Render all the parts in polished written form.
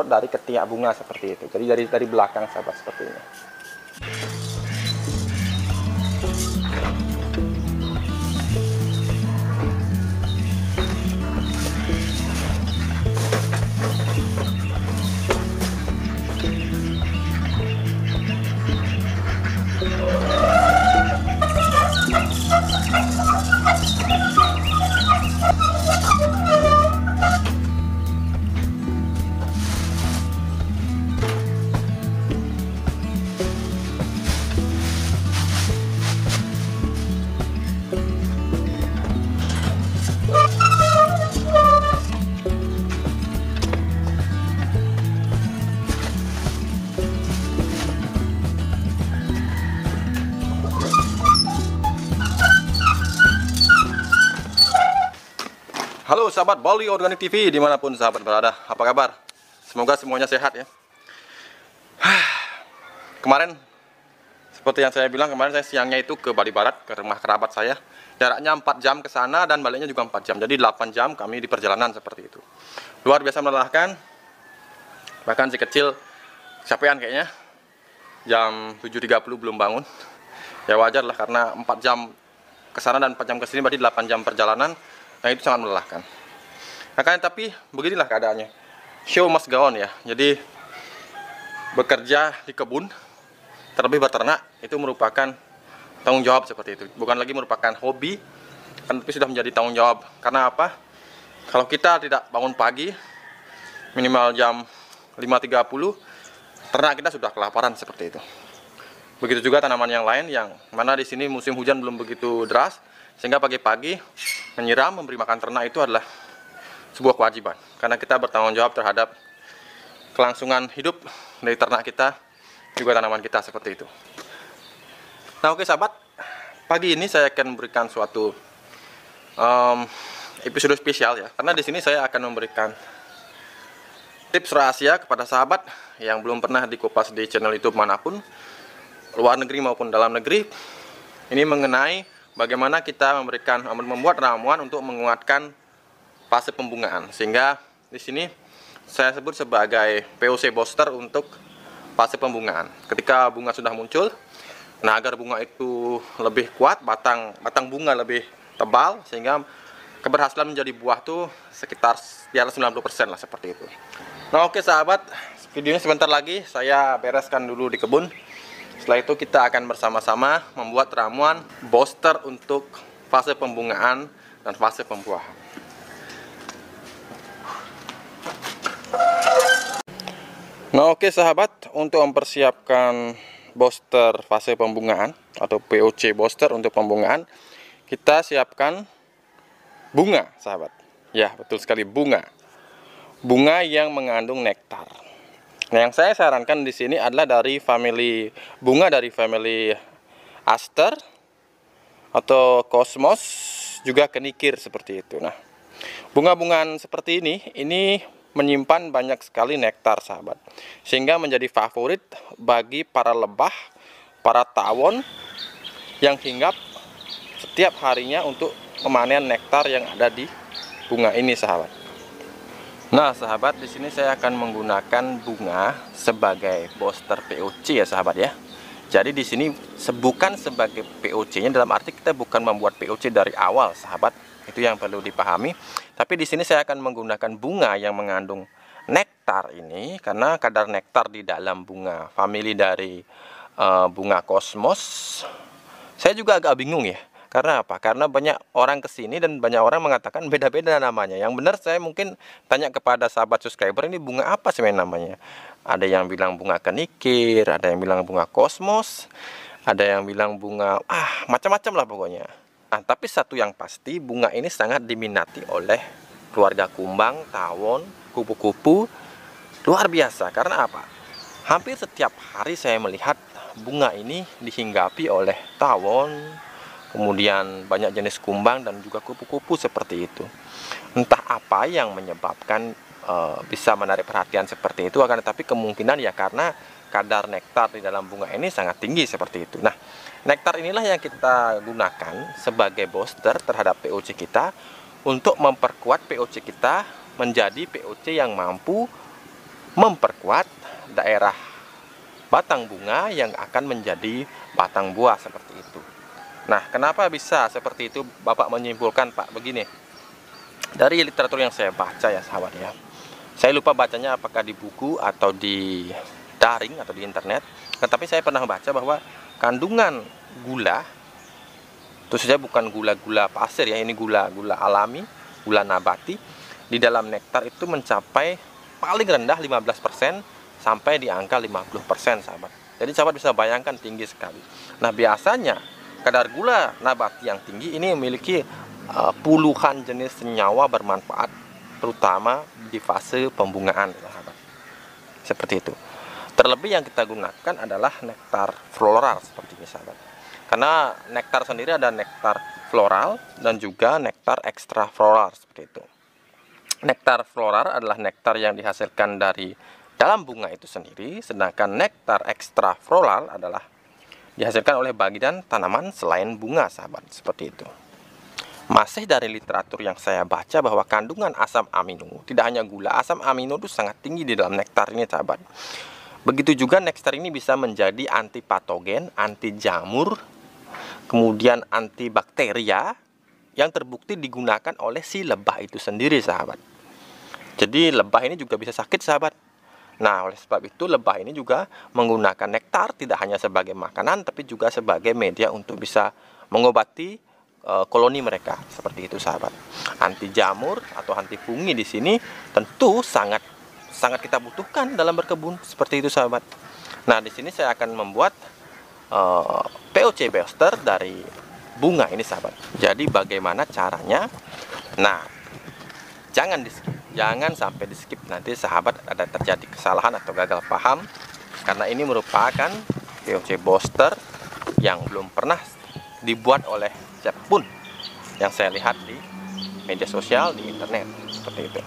dari ketiak bunga seperti itu. Jadi dari belakang sahabat seperti ini. Halo sahabat Bali Organik TV dimanapun sahabat berada, apa kabar? Semoga semuanya sehat ya. Kemarin seperti yang saya bilang, kemarin saya siangnya itu ke Bali Barat, ke rumah kerabat saya. Jaraknya 4 jam ke sana dan baliknya juga 4 jam. Jadi 8 jam kami di perjalanan seperti itu. Luar biasa melelahkan. Bahkan si kecil capean kayaknya. Jam 7.30 belum bangun. Ya wajar lah karena 4 jam ke sana dan 4 jam ke sini berarti 8 jam perjalanan. Nah itu sangat melelahkan. Nah kan tapi beginilah keadaannya. Show must go on ya. Jadi bekerja di kebun, terlebih beternak itu merupakan tanggung jawab seperti itu. Bukan lagi merupakan hobi, kan tapi sudah menjadi tanggung jawab. Karena apa? Kalau kita tidak bangun pagi, minimal jam 5.30, ternak kita sudah kelaparan seperti itu. Begitu juga tanaman yang lain yang mana di sini musim hujan belum begitu deras. Sehingga pagi-pagi menyiram, memberi makan ternak itu adalah sebuah kewajiban. Karena kita bertanggung jawab terhadap kelangsungan hidup dari ternak kita, juga tanaman kita seperti itu. Nah oke sahabat, pagi ini saya akan memberikan suatu episode spesial ya. Karena di sini saya akan memberikan tips rahasia kepada sahabat yang belum pernah dikupas di channel YouTube manapun, luar negeri maupun dalam negeri. Ini mengenai bagaimana kita membuat ramuan untuk menguatkan fase pembungaan. Sehingga di sini saya sebut sebagai POC booster untuk fase pembungaan. Ketika bunga sudah muncul, nah agar bunga itu lebih kuat, batang bunga lebih tebal, sehingga keberhasilan menjadi buah tuh sekitar di atas 90% lah seperti itu. Nah oke sahabat, videonya sebentar lagi saya bereskan dulu di kebun. Setelah itu kita akan bersama-sama membuat ramuan booster untuk fase pembungaan dan fase pembuahan. Nah oke sahabat, untuk mempersiapkan booster fase pembungaan atau POC booster untuk pembungaan, kita siapkan bunga sahabat. Ya betul sekali, bunga yang mengandung nektar. Nah, yang saya sarankan di sini adalah dari bunga dari family aster atau cosmos, juga kenikir seperti itu. Nah, bunga-bungaan seperti ini menyimpan banyak sekali nektar sahabat, sehingga menjadi favorit bagi para lebah, para tawon yang hinggap setiap harinya untuk memanen nektar yang ada di bunga ini sahabat. Nah sahabat, di sini saya akan menggunakan bunga sebagai booster POC ya sahabat ya. Jadi di sini bukan sebagai POC-nya, dalam arti kita bukan membuat POC dari awal sahabat. Itu yang perlu dipahami. Tapi di sini saya akan menggunakan bunga yang mengandung nektar ini karena kadar nektar di dalam bunga family dari bunga kosmos. Saya juga agak bingung ya. Karena apa? Karena banyak orang kesini dan banyak orang mengatakan beda-beda namanya. Yang benar saya mungkin tanya kepada sahabat subscriber, ini bunga apa sebenarnya namanya? Ada yang bilang bunga kenikir, ada yang bilang bunga kosmos, ada yang bilang bunga macam-macam lah pokoknya. Nah, tapi satu yang pasti, bunga ini sangat diminati oleh keluarga kumbang, tawon, kupu-kupu. Luar biasa. Karena apa? Hampir setiap hari saya melihat bunga ini dihinggapi oleh tawon, kemudian banyak jenis kumbang dan juga kupu-kupu seperti itu. Entah apa yang menyebabkan bisa menarik perhatian seperti itu, akan tetapi kemungkinan ya karena kadar nektar di dalam bunga ini sangat tinggi seperti itu. Nah, nektar inilah yang kita gunakan sebagai booster terhadap POC kita untuk memperkuat POC kita menjadi POC yang mampu memperkuat daerah batang bunga yang akan menjadi batang buah seperti itu. Nah, kenapa bisa seperti itu? Bapak menyimpulkan, Pak, begini. Dari literatur yang saya baca ya sahabat ya. Saya lupa bacanya apakah di buku atau di daring atau di internet. Tetapi saya pernah baca bahwa kandungan gula, itu saja bukan gula-gula pasir ya, ini gula-gula alami, gula nabati, di dalam nektar itu mencapai paling rendah 15% sampai di angka 50% sahabat. Jadi sahabat bisa bayangkan tinggi sekali. Nah, biasanya kadar gula nabati yang tinggi ini memiliki puluhan jenis senyawa bermanfaat, terutama di fase pembungaan sahabat. Seperti itu. Terlebih yang kita gunakan adalah nektar floral seperti ini sahabat. Karena nektar sendiri ada nektar floral dan juga nektar ekstra floral seperti itu. Nektar floral adalah nektar yang dihasilkan dari dalam bunga itu sendiri, sedangkan nektar ekstra floral adalah dihasilkan oleh bagian tanaman selain bunga sahabat, seperti itu. Masih dari literatur yang saya baca bahwa kandungan asam amino, tidak hanya gula, asam amino itu sangat tinggi di dalam nektar ini sahabat. Begitu juga nektar ini bisa menjadi antipatogen, anti jamur, kemudian antibakteria yang terbukti digunakan oleh si lebah itu sendiri sahabat. Jadi lebah ini juga bisa sakit sahabat. Nah, oleh sebab itu lebah ini juga menggunakan nektar tidak hanya sebagai makanan tapi juga sebagai media untuk bisa mengobati koloni mereka, seperti itu sahabat. Anti jamur atau anti fungi di sini tentu sangat kita butuhkan dalam berkebun, seperti itu sahabat. Nah, di sini saya akan membuat POC booster dari bunga ini sahabat. Jadi bagaimana caranya? Nah, jangan sampai di skip, nanti sahabat ada terjadi kesalahan atau gagal paham, karena ini merupakan POC booster yang belum pernah dibuat oleh siapapun yang saya lihat di media sosial, di internet, seperti itu.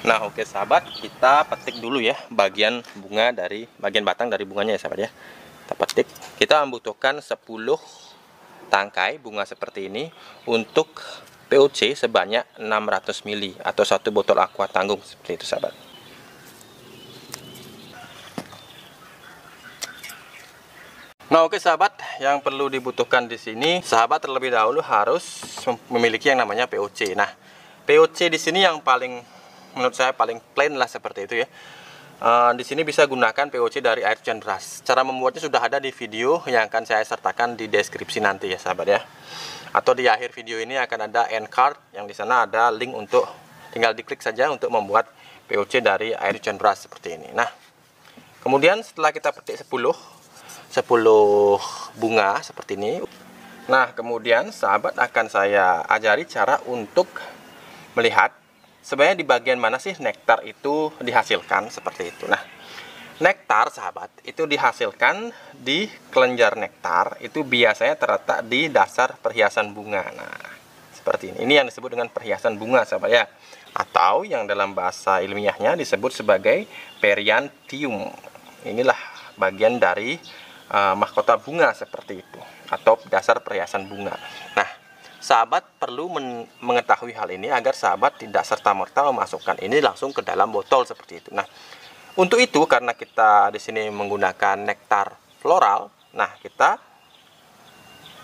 Nah, oke sahabat, kita petik dulu ya bagian bunga dari bagian batang dari bunganya ya sahabat ya. Kita petik. Kita membutuhkan 10 tangkai bunga seperti ini untuk POC sebanyak 600 ml atau 1 botol aqua tanggung, seperti itu sahabat. Nah, oke sahabat, yang perlu dibutuhkan di sini, sahabat terlebih dahulu harus memiliki yang namanya POC. Nah, POC di sini yang paling menurut saya paling plain lah seperti itu ya. Di sini bisa gunakan POC dari air hujan deras. Cara membuatnya sudah ada di video yang akan saya sertakan di deskripsi nanti ya sahabat ya. Atau di akhir video ini akan ada end card yang di sana ada link untuk tinggal diklik saja untuk membuat POC dari air hujan deras seperti ini. Nah, kemudian setelah kita petik 10 bunga seperti ini. Nah, kemudian sahabat akan saya ajari cara untuk melihat sebenarnya di bagian mana sih nektar itu dihasilkan, seperti itu. Nah, nektar sahabat itu dihasilkan di kelenjar nektar, itu biasanya terletak di dasar perhiasan bunga. Nah, seperti ini. Ini yang disebut dengan perhiasan bunga sahabat ya. Atau yang dalam bahasa ilmiahnya disebut sebagai periantium. Inilah bagian dari mahkota bunga seperti itu, atau dasar perhiasan bunga. Nah, sahabat perlu mengetahui hal ini agar sahabat tidak serta-merta memasukkan ini langsung ke dalam botol seperti itu. Nah, untuk itu karena kita di sini menggunakan nektar floral, nah kita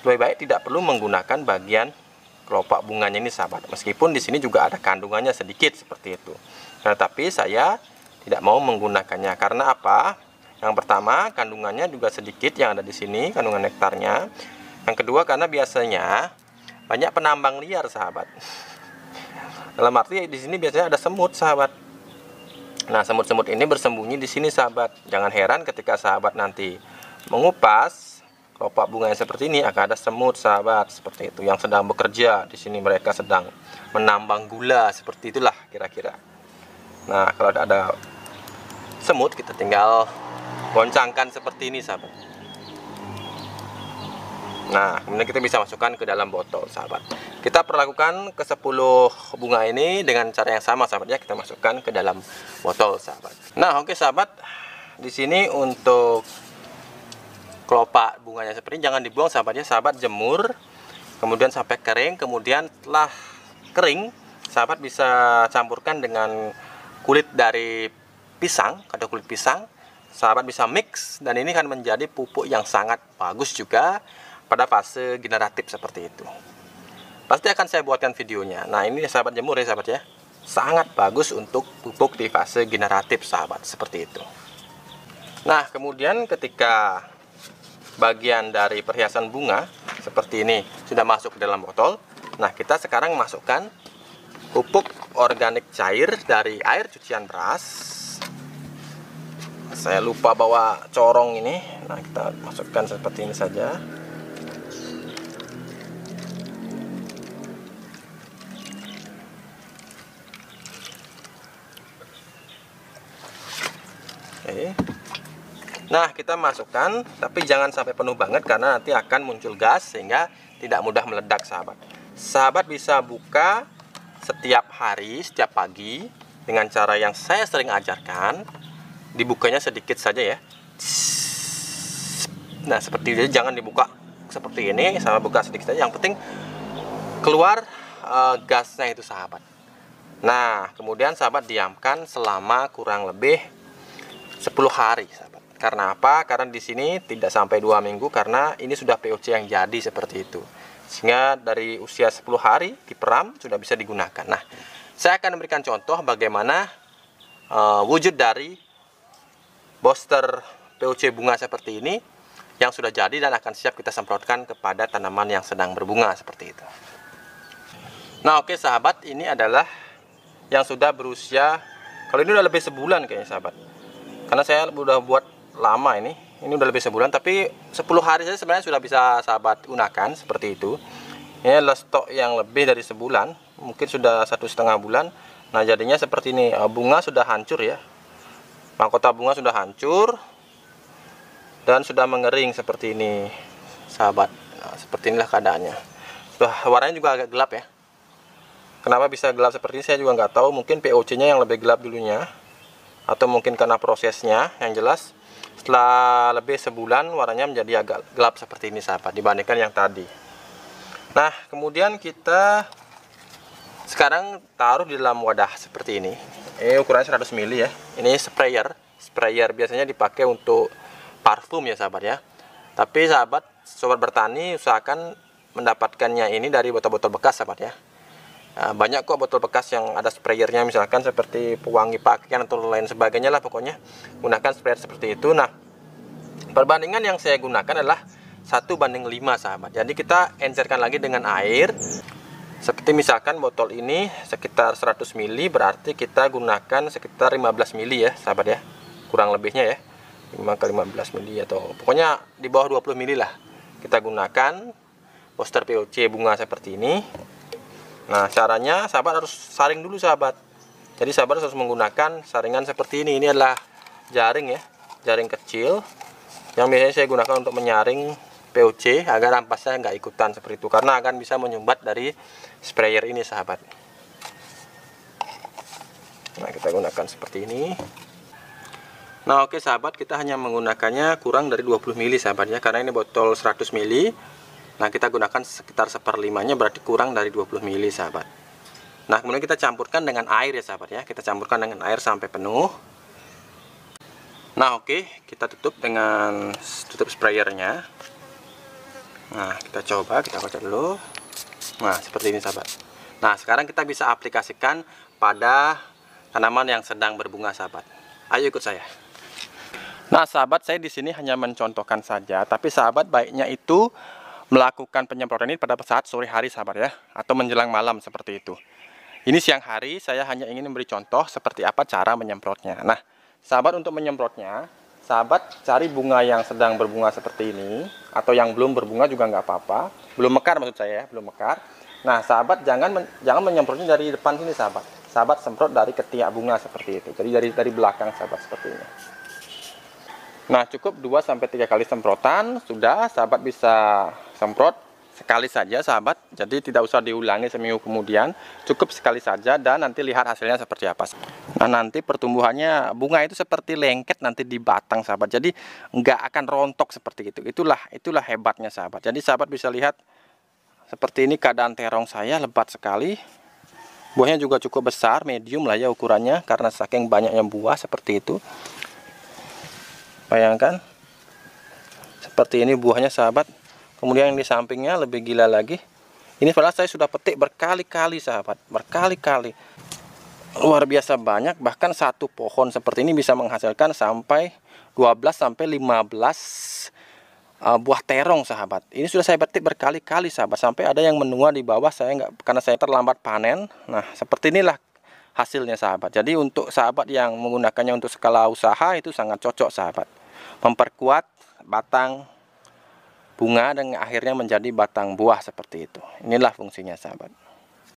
lebih baik tidak perlu menggunakan bagian kelopak bunganya ini sahabat. Meskipun di sini juga ada kandungannya sedikit seperti itu. Nah, tapi saya tidak mau menggunakannya karena apa? Yang pertama, kandungannya juga sedikit yang ada di sini, kandungan nektarnya. Yang kedua, karena biasanya banyak penambang liar, sahabat. Dalam arti di sini biasanya ada semut, sahabat. Nah, semut-semut ini bersembunyi di sini, sahabat. Jangan heran ketika sahabat nanti mengupas kelopak bunga yang seperti ini akan ada semut, sahabat, seperti itu yang sedang bekerja di sini. Mereka sedang menambang gula, seperti itulah kira-kira. Nah, kalau ada semut, kita tinggal goncangkan seperti ini sahabat. Nah, kemudian kita bisa masukkan ke dalam botol sahabat. Kita perlakukan ke 10 bunga ini dengan cara yang sama sahabat ya. Kita masukkan ke dalam botol sahabat. Nah, oke sahabat. Di sini untuk kelopak bunganya seperti ini jangan dibuang sahabat ya. Sahabat jemur kemudian sampai kering. Kemudian setelah kering sahabat bisa campurkan dengan kulit dari pisang, ada kulit pisang. Sahabat bisa mix, dan ini akan menjadi pupuk yang sangat bagus juga pada fase generatif seperti itu. Pasti akan saya buatkan videonya. Nah, ini sahabat jemur ya sahabat ya. Sangat bagus untuk pupuk di fase generatif sahabat, seperti itu. Nah, kemudian ketika bagian dari perhiasan bunga seperti ini sudah masuk ke dalam botol, nah kita sekarang masukkan pupuk organik cair dari air cucian beras. Saya lupa bawa corong ini. Nah, kita masukkan seperti ini saja. Oke. Nah, kita masukkan, tapi jangan sampai penuh banget karena nanti akan muncul gas sehingga tidak mudah meledak sahabat. Sahabat bisa buka setiap hari, setiap pagi dengan cara yang saya sering ajarkan. Dibukanya sedikit saja ya. Nah, seperti ini, jangan dibuka seperti ini, sama buka sedikit saja. Yang penting keluar gasnya itu sahabat. Nah, kemudian sahabat diamkan selama kurang lebih 10 hari sahabat. Karena apa? Karena di sini tidak sampai 2 minggu karena ini sudah POC yang jadi seperti itu. Sehingga dari usia 10 hari diperam sudah bisa digunakan. Nah, saya akan memberikan contoh bagaimana wujud dari booster POC bunga seperti ini yang sudah jadi dan akan siap kita semprotkan kepada tanaman yang sedang berbunga seperti itu. Nah, oke sahabat, ini adalah yang sudah berusia, kalau ini udah lebih sebulan kayaknya sahabat. Karena saya udah buat lama ini udah lebih sebulan, tapi 10 hari saja sebenarnya sudah bisa sahabat gunakan seperti itu. Ini adalah stok yang lebih dari sebulan, mungkin sudah 1,5 bulan. Nah, jadinya seperti ini, bunga sudah hancur ya, mahkota bunga sudah hancur dan sudah mengering seperti ini sahabat. Nah, seperti inilah keadaannya. Warnanya juga agak gelap ya. Kenapa bisa gelap seperti ini saya juga nggak tahu, mungkin POC nya yang lebih gelap dulunya, atau mungkin karena prosesnya. Yang jelas setelah lebih sebulan warnanya menjadi agak gelap seperti ini sahabat dibandingkan yang tadi. Nah, kemudian kita sekarang taruh di dalam wadah seperti ini. Ini ukurannya 100 ml ya. Ini sprayer biasanya dipakai untuk parfum ya sahabat ya. Tapi sahabat sobat bertani usahakan mendapatkannya ini dari botol-botol bekas sahabat ya. Banyak kok botol bekas yang ada sprayernya, misalkan seperti pewangi pakaian atau lain sebagainya lah, pokoknya gunakan sprayer seperti itu. Nah, perbandingan yang saya gunakan adalah 1:5 sahabat. Jadi kita encerkan lagi dengan air. Seperti misalkan botol ini sekitar 100 ml, berarti kita gunakan sekitar 15 ml ya sahabat ya, kurang lebihnya ya, 5 ke 15 ml atau pokoknya di bawah 20 ml lah kita gunakan booster POC bunga seperti ini. Nah, caranya sahabat harus saring dulu sahabat. Jadi sahabat harus menggunakan saringan seperti ini. Ini adalah jaring ya, jaring kecil yang biasanya saya gunakan untuk menyaring POC agar ampasnya nggak ikutan seperti itu, karena akan bisa menyumbat dari sprayer ini sahabat. Nah, kita gunakan seperti ini. Nah, oke sahabat, kita hanya menggunakannya kurang dari 20 ml sahabat ya, karena ini botol 100 ml. Nah, kita gunakan sekitar 1/5-nya, berarti kurang dari 20 ml sahabat. Nah, kemudian kita campurkan dengan air ya sahabat ya. Kita campurkan dengan air sampai penuh. Nah, oke, kita tutup dengan tutup sprayernya. Nah, kita coba, kita kocok dulu. Nah, seperti ini sahabat. Nah, sekarang kita bisa aplikasikan pada tanaman yang sedang berbunga sahabat. Ayo ikut saya. Nah, sahabat, saya di sini hanya mencontohkan saja, tapi sahabat baiknya itu melakukan penyemprotan ini pada saat sore hari sahabat ya, atau menjelang malam seperti itu. Ini siang hari saya hanya ingin memberi contoh seperti apa cara menyemprotnya. Nah, sahabat, untuk menyemprotnya, sahabat cari bunga yang sedang berbunga seperti ini, atau yang belum berbunga juga nggak apa-apa, belum mekar maksud saya ya, belum mekar. Nah, sahabat jangan menyemprotnya dari depan sini sahabat. Sahabat semprot dari ketiak bunga seperti itu. Jadi dari belakang sahabat seperti ini. Nah, cukup 2-3 kali semprotan sudah, sahabat bisa semprot sekali saja sahabat. Jadi tidak usah diulangi seminggu kemudian, cukup sekali saja dan nanti lihat hasilnya seperti apa. Nah, nanti pertumbuhannya bunga itu seperti lengket nanti di batang sahabat. Jadi nggak akan rontok seperti itu. Itulah hebatnya sahabat. Jadi sahabat bisa lihat seperti ini keadaan terong saya lebat sekali. Buahnya juga cukup besar, medium lah ya ukurannya, karena saking banyaknya buah seperti itu. Bayangkan, seperti ini buahnya sahabat. Kemudian yang di sampingnya lebih gila lagi. Ini padahal saya sudah petik berkali-kali sahabat, berkali-kali. Luar biasa banyak, bahkan satu pohon seperti ini bisa menghasilkan sampai 12 sampai 15 buah terong sahabat. Ini sudah saya petik berkali-kali sahabat, sampai ada yang menua di bawah. Saya nggak, karena saya terlambat panen. Nah, seperti inilah hasilnya sahabat. Jadi untuk sahabat yang menggunakannya untuk skala usaha itu sangat cocok sahabat. Memperkuat batang bunga dan akhirnya menjadi batang buah seperti itu. Inilah fungsinya sahabat.